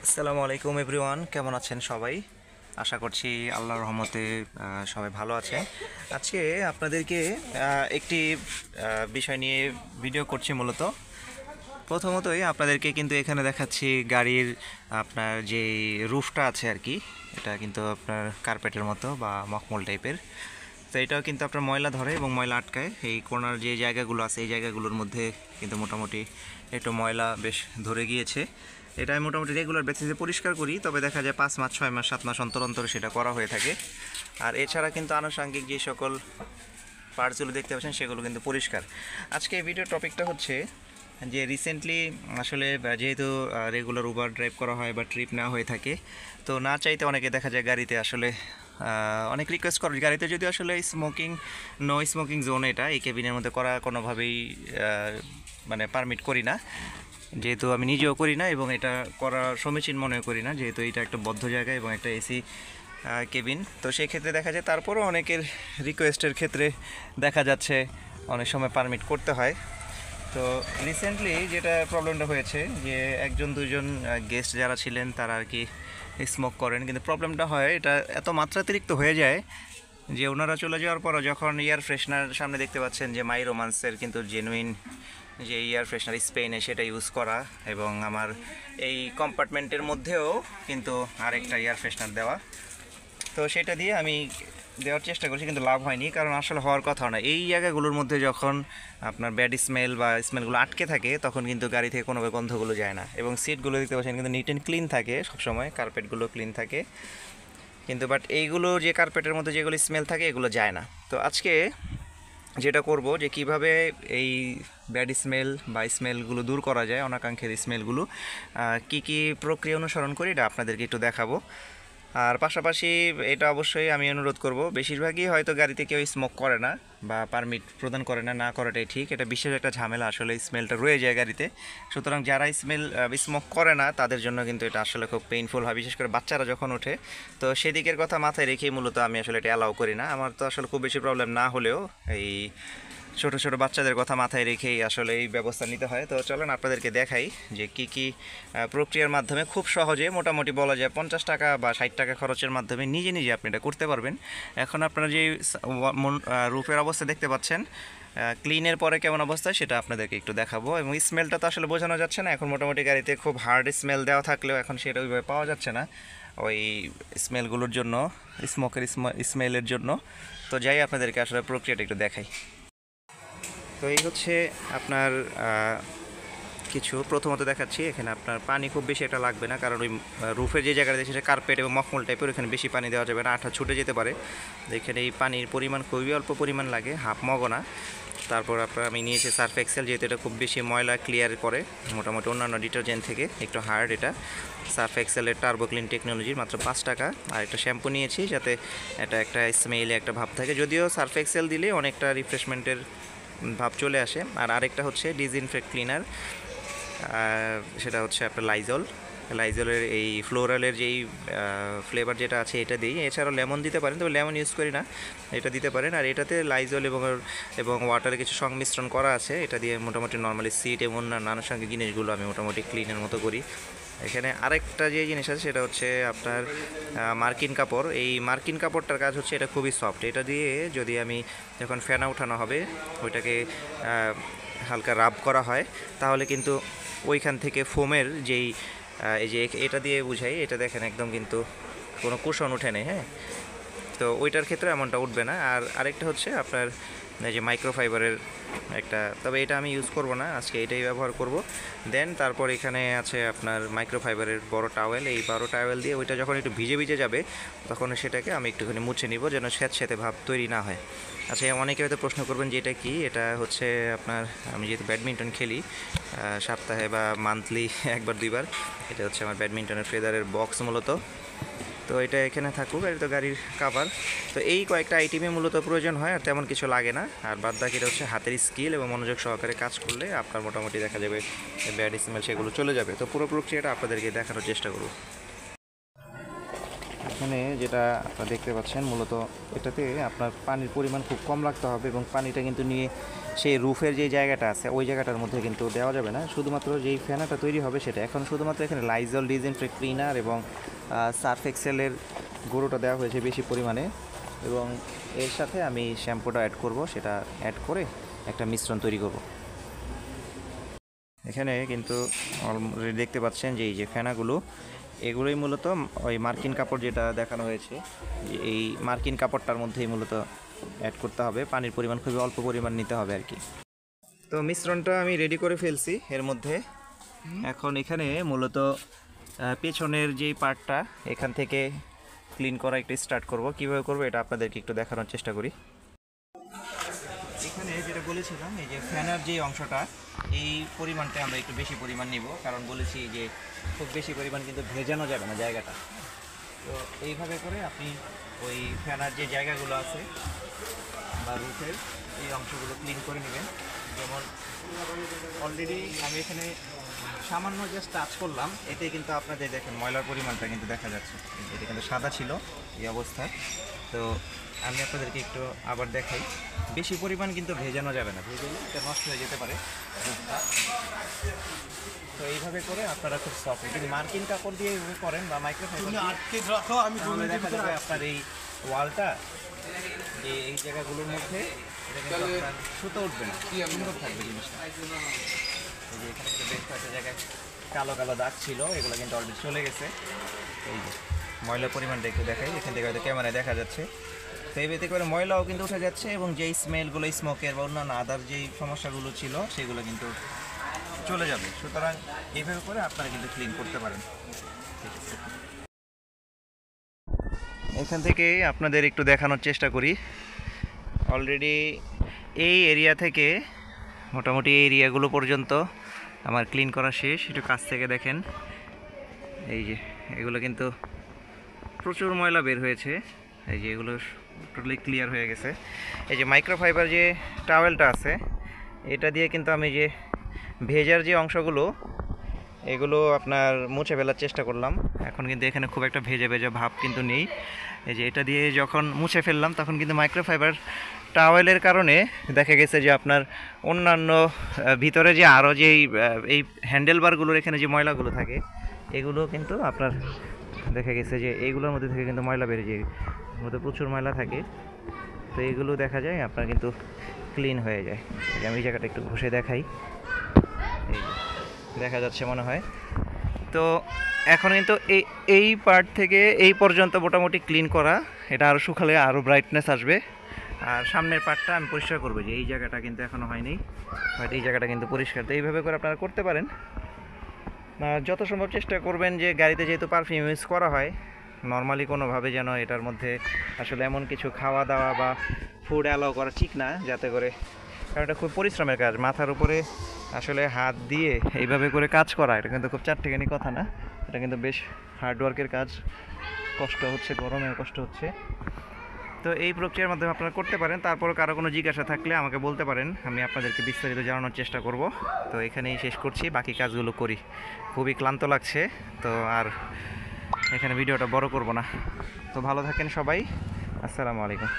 আসসালামু আলাইকুম এভরিওয়ান, কেমন আছেন সবাই? আশা করছি আল্লাহর রহমতে সবাই ভালো আছেন। আজকে আপনাদেরকে একটি বিষয় নিয়ে ভিডিও করছি। মূলত প্রথমতই আপনাদেরকে কিন্তু এখানে দেখাচ্ছি গাড়ির আপনার যে রুফটা আছে আর কি, এটা কিন্তু আপনার কার্পেটের মতো বা মখমল টাইপের। তো এটাও কিন্তু আপনার ময়লা ধরে এবং ময়লা আটকায়। এই কোণার যে জায়গাগুলো আছে এই জায়গাগুলোর মধ্যে কিন্তু মোটামুটি একটু ময়লা বেশ ধরে গিয়েছে। এটা আমি মোটামুটি রেগুলার বেসিসে পরিষ্কার করি, তবে দেখা যায় 5 মাস 6 মাস 7 মাস অন্তর অন্তর সেটা করা হয়ে থাকে। আর এছাড়া কিন্তু আনুষঙ্গিক যে সকল পার্টসগুলো দেখতে পাচ্ছেন সেগুলো কিন্তু পরিষ্কার। আজকে এই ভিডিওর টপিকটা হচ্ছে যে রিসেন্টলি আসলে যেহেতু রেগুলার উবার ড্রাইভ করা হয় বা ট্রিপ নেওয়া হয়ে থাকে, তো না চাইতে অনেকে দেখা যায় গাড়িতে আসলে অনেক রিকোয়েস্ট করে গাড়িতে যদি আসলে স্মোকিং নো স্মোকিং জোন এটা এই কেবিনের মধ্যে করা কোনোভাবেই মানে পারমিট করি না, যেহেতু আমি নিজেও করি না এবং এটা করা সমীচীন মনে করি না, যেহেতু এটা একটা বদ্ধ জায়গা এবং একটা এসি কেবিন। তো সেই ক্ষেত্রে দেখা যায় তারপরও অনেকের রিকোয়েস্টের ক্ষেত্রে দেখা যাচ্ছে অনেক সময় পারমিট করতে হয়। তো রিসেন্টলি যেটা প্রবলেমটা হয়েছে যে একজন দুজন গেস্ট যারা ছিলেন তারা আর কি স্মোক করেন, কিন্তু প্রবলেমটা হয় এটা এত মাত্রাতিরিক্ত হয়ে যায় যে ওনারা চলে যাওয়ার পরও যখন এয়ার ফ্রেশনার সামনে দেখতে পাচ্ছেন যে মাই রোমান্সের কিন্তু জেনুইন যে এয়ার ফ্রেশনার স্পেনে সেটা ইউজ করা, এবং আমার এই কম্পার্টমেন্টের মধ্যেও কিন্তু আরেকটা এয়ার ফ্রেশনার দেওয়া। তো সেটা দিয়ে আমি দেওয়ার চেষ্টা করছি, কিন্তু লাভ হয়নি, কারণ আসলে হওয়ার কথা না। এই জায়গাগুলোর মধ্যে যখন আপনার ব্যাড স্মেল বা স্মেলগুলো আটকে থাকে তখন কিন্তু গাড়ি থেকে কোনোভাবে গন্ধগুলো যায় না, এবং সিটগুলো দেখতে পাচ্ছেন কিন্তু নিট অ্যান্ড ক্লিন থাকে সবসময়, কার্পেটগুলো ক্লিন থাকে, কিন্তু বাট এইগুলো যে কার্পেটের মধ্যে যেগুলো স্মেল থাকে এগুলো যায় না। তো আজকে যেটা করব যে কিভাবে এই ব্যাড স্মেল বা স্মেলগুলো দূর করা যায়, অনাকাঙ্ক্ষিত স্মেলগুলো কি কি প্রক্রিয়া অনুসরণ করি এটা আপনাদেরকে একটু দেখাবো। আর পাশাপাশি এটা অবশ্যই আমি অনুরোধ করব, বেশিরভাগই হয়তো গাড়িতে কেউ স্মোক করে না বা পারমিট প্রদান করে না, না করাটাই ঠিক। এটা বিশেষ একটা ঝামেলা, আসলে স্মেলটা রয়ে যায় গাড়িতে। সুতরাং যারা স্মোক করে না তাদের জন্য কিন্তু এটা আসলে খুব পেইনফুল হয়, বিশেষ করে বাচ্চারা যখন ওঠে। তো সেদিকের কথা মাথায় রেখেই মূলত আমি আসলে এটা অ্যালাউ করি না। আমার তো আসলে খুব বেশি প্রবলেম না হলেও এই ছোট ছোট বাচ্চাদের কথা মাথায় রেখেই আসলে এই ব্যবস্থা নিতে হয়। তো চলেন আপনাদেরকে দেখাই যে কি কি প্রক্রিয়ার মাধ্যমে খুব সহজে, মোটামুটি বলা যায় 50 টাকা বা 60 টাকা খরচের মাধ্যমে নিজে নিজে আপনি এটা করতে পারবেন। এখন আপনারা যে রুফের অবস্থা দেখতে পাচ্ছেন, ক্লিনের পরে কেমন অবস্থা সেটা আপনাদেরকে একটু দেখাবো। এবং স্মেলটা তো আসলে বোঝানো যাচ্ছে না, এখন মোটামুটি গাড়িতে খুব হার্ড স্মেল দেওয়া থাকলেও এখন সেটা ওইভাবে পাওয়া যাচ্ছে না ওই স্মেলগুলোর জন্য, স্মোকের স্মেলের জন্য। তো যাই আপনাদেরকে আসলে প্রক্রিয়াটা একটু দেখাই। তো এই হচ্ছে আপনার কিছু প্রথমত দেখাচ্ছি। এখানে আপনার পানি খুব বেশি একটা লাগবে না, কারণ ওই রুফের যে জায়গাটা সেটা কার্পেট এবং মখমল টাইপের, এখানে বেশি পানি দেওয়া যাবে না, আঠা ছুটে যেতে পারে। এখানে এই পানির পরিমাণ খুবই অল্প পরিমাণ লাগে, হাফ মগনা। তারপর আপনার আমি নিয়েছি সার্ফ এক্সেল, যেহেতু এটা খুব বেশি ময়লা ক্লিয়ার করে মোটামুটি অন্যান্য ডিটারজেন্ট থেকে একটু হার্ড। এটা সার্ফ এক্সেলের টার্বো ক্লিন টেকনোলজির, মাত্র 5 টাকা। আর একটা শ্যাম্পু নিয়েছি যাতে এটা একটা স্মেলে একটা ভাব থাকে, যদিও সার্ফ এক্সেল দিলে অনেকটা রিফ্রেশমেন্টের ভাব চলে আসে। আর আরেকটা হচ্ছে ডিসইনফেক্ট ক্লিনার, সেটা হচ্ছে আপনার লাইজলের এই ফ্লোরালের যেই ফ্লেভার যেটা আছে এটা দিই। এছাড়াও লেমন দিতে পারেন, তবে লেমন ইউজ করি না, এটা দিতে পারেন। আর এটাতে লাইজল এবং ওয়াটারের কিছু সংমিশ্রণ করা আছে, এটা দিয়ে মোটামুটি নর্মালি সিট এবং অন্যান্য আনুষঙ্গিক জিনিসগুলো আমি মোটামুটি ক্লিনের মতো করি। এখানে আরেকটা যে জিনিস আছে সেটা হচ্ছে আপনার মার্কিন কাপড়। এই মার্কিন কাপড়টার কাজ হচ্ছে এটা খুবই সফট, এটা দিয়ে যদি আমি যখন ফ্যানা উঠানো হবে ওইটাকে হালকা রাব করা হয় তাহলে কিন্তু ওইখান থেকে ফোমের যেই এই যে এটা দিয়ে বুঝাই, এটা দেখেন একদম কিন্তু কোনো কুশন উঠে নেই। হ্যাঁ, তো ওইটার ক্ষেত্রে এমনটা উঠবে না। আর আরেকটা হচ্ছে আপনার এই যে মাইক্রোফাইবারের একটা, তবে এটা আমি ইউজ করব না আজকে, এটাই ব্যবহার করব। দেন তারপর এখানে আছে আপনার মাইক্রোফাইবারের বড় টাওয়েল, এই বড় টাওয়েল দিয়ে ওইটা যখন একটু ভিজে ভিজে যাবে তখন সেটাকে আমি একটুখানি মুছে নিব, যেন স্যাঁতস্যাঁতে ভাব তৈরি না হয়। আচ্ছা, অনেকে হয়তো প্রশ্ন করবেন যে এটা কি। এটা হচ্ছে আপনার, আমি যেহেতু ব্যাডমিন্টন খেলি সপ্তাহে বা মান্থলি একবার দুইবার, এটা হচ্ছে আমার ব্যাডমিন্টনের ফেদারের বক্স মূলত। তো এটা এখানে থাকুক, এটা তো গাড়ির কাভার। তো এই কয়েকটা আইটেমে মূলত প্রয়োজন হয়, আর তেমন কিছু লাগে না। আর বাদ বাকিটা হচ্ছে হাতের স্কিল এবং মনোযোগ সহকারে কাজ করলে আপনার মোটামুটি দেখা যাবে ব্যাড স্মেল সেগুলো চলে যাবে। তো পুরো প্রক্রিয়াটা আপনাদেরকে দেখানোর চেষ্টা করব। এখানে যেটা আপনারা দেখতে পাচ্ছেন মূলত এটাতে আপনার পানির পরিমাণ খুব কম রাখতে হবে এবং পানিটা কিন্তু নিয়ে সেই রুফের যে জায়গাটা আছে ওই জায়গাটার মধ্যে কিন্তু দেওয়া যাবে না, শুধুমাত্র যেই ফেনাটা তৈরি হবে সেটা। এখন শুধুমাত্র এখানে লাইজল ডিসইনফেক্ট ক্লিনার এবং সার্ফ এক্সেলের গুঁড়োটা দেওয়া হয়েছে বেশি পরিমাণে, এবং এর সাথে আমি শ্যাম্পুটা অ্যাড করব, সেটা অ্যাড করে একটা মিশ্রণ তৈরি করব। এখানে কিন্তু অলরেডি দেখতে পাচ্ছেন যে এই যে ফেনাগুলো, এগুলোই মূলত ওই মার্কিন কাপড় যেটা দেখানো হয়েছে, এই মার্কিন কাপড়টার মধ্যেই মূলত অ্যাড করতে হবে। পানির পরিমাণ খুবই অল্প পরিমাণ নিতে হবে আর কি। তো মিশ্রণটা আমি রেডি করে ফেলছি এর মধ্যে। এখন এখানে মূলত পেছনের যেই পার্টটা এখান থেকে ক্লিন করা একটু স্টার্ট করব। কীভাবে করবো এটা আপনাদেরকে একটু দেখানোর চেষ্টা করি। এখানে যেটা বলেছিলাম, এই যে ফ্যানের যে অংশটা, এই পরিমাণটা আমরা একটু বেশি পরিমাণ নিব, কারণ বলেছি যে খুব বেশি পরিমাণ কিন্তু ভেজানো যাবে না জায়গাটা। তো এইভাবে করে আপনি ওই ফ্যানার যে জায়গাগুলো আছে বা রুফের এই অংশগুলো ক্লিন করে নেবেন। যেমন অলরেডি আমি এখানে সামান্য জাস্ট টাচ করলাম, এতে কিন্তু আপনাদের দেখেন ময়লার পরিমাণটা কিন্তু দেখা যাচ্ছে। এটা কিন্তু সাদা ছিল এই অবস্থায়। তো আমি আপনাদেরকে একটু আবার দেখাই, বেশি পরিমাণ কিন্তু ভেজানো যাবে না, ভেজালে এটা নষ্ট হয়ে যেতে পারে। তো এইভাবে করে আপনারা খুব সফট, যদি মার্কিন কাপড় দিয়ে এইভাবে করেন বা মাইক্রোফাইবার তাহলে দেখা যাবে আপনার এই ওয়ালটা যে এই জায়গাগুলোর মধ্যে এটা কিন্তু আপনার সুতো উঠবে না, সুন্দর থাকবে জিনিসটা। এই যে এখানে কিন্তু বেশ কয়েকটা জায়গায় কালো কালো দাগ ছিল, এগুলো কিন্তু অলরেডি চলে গেছে। এই যে ময়লার পরিমাণটা একটু দেখাই, এখান থেকে হয়তো ক্যামেরায় দেখা যাচ্ছে। তো এই এতে করে ময়লাও কিন্তু উঠে যাচ্ছে এবং যেই স্মেলগুলো স্মোকের বা অন্যান্য আদার যেই সমস্যাগুলো ছিল সেগুলো কিন্তু চলে যাবে। সুতরাং এইভাবে করে আপনারা কিন্তু ক্লিন করতে পারেন। এখান থেকে আপনাদের একটু দেখানোর চেষ্টা করি। অলরেডি এই এরিয়া থেকে মোটামুটি এই এরিয়াগুলো পর্যন্ত আমার ক্লিন করা শেষ। একটু কাছ থেকে দেখেন, এই যে এগুলো কিন্তু প্রচুর ময়লা বের হয়েছে। এই যে এগুলো টোটালি ক্লিয়ার হয়ে গেছে। এই যে মাইক্রোফাইবার যে টাওয়েলটা আছে এটা দিয়ে কিন্তু আমি যে ভেজার যে অংশগুলো এগুলো আপনার মুছে ফেলার চেষ্টা করলাম। এখন কিন্তু এখানে খুব একটা ভেজা ভেজা ভাব কিন্তু নেই। এই যে এটা দিয়ে যখন মুছে ফেললাম তখন কিন্তু মাইক্রোফাইবার টাওয়েলের কারণে দেখা গেছে যে আপনার অন্যান্য ভিতরে যে আরও যেই এই হ্যান্ডেলবারগুলোর এখানে যে ময়লাগুলো থাকে এগুলো কিন্তু আপনার দেখা গেছে যে এইগুলোর মধ্যে থেকে কিন্তু ময়লা বেড়ে যায়, এর মধ্যে প্রচুর ময়লা থাকে। তো এগুলো দেখা যায় আপনার কিন্তু ক্লিন হয়ে যায়। আমি এই জায়গাটা একটু ঘষে দেখাই, এই দেখা যাচ্ছে মনে হয়। তো এখন কিন্তু এই পার্ট থেকে এই পর্যন্ত মোটামুটি ক্লিন করা, এটা আরও শুকালে আরও ব্রাইটনেস আসবে। আর সামনের পার্টটা আমি পরিষ্কার করবো, যে এই জায়গাটা কিন্তু এখনও হয়নি, বাট এই জায়গাটা কিন্তু পরিষ্কার। তো এইভাবে করে আপনারা করতে পারেন। যত সম্ভব চেষ্টা করবেন যে গাড়িতে যেহেতু পারফিউম ইউজ করা হয়, নর্মালি কোনোভাবে যেন এটার মধ্যে আসলে এমন কিছু খাওয়া দাওয়া বা ফুড অ্যালাউ করা ঠিক না, যাতে করে, কারণ এটা খুব পরিশ্রমের কাজ। মাথার উপরে আসলে হাত দিয়ে এইভাবে করে কাজ করা এটা কিন্তু খুব চারটেখানি কথা না, এটা কিন্তু বেশ হার্ডওয়ার্কের কাজ, কষ্ট হচ্ছে, গরমেও কষ্ট হচ্ছে। তো এই প্রক্রিয়ার মাধ্যমে আপনারা করতে পারেন। তারপরও কারো কোনো জিজ্ঞাসা থাকলে আমাকে বলতে পারেন, আমি আপনাদেরকে বিস্তারিত জানানোর চেষ্টা করব। তো এখানেই শেষ করছি, বাকি কাজগুলো করি। খুবই ক্লান্ত লাগছে, তো আর এখানে ভিডিওটা বড় করব না। তো ভালো থাকেন সবাই, আসসালামু আলাইকুম।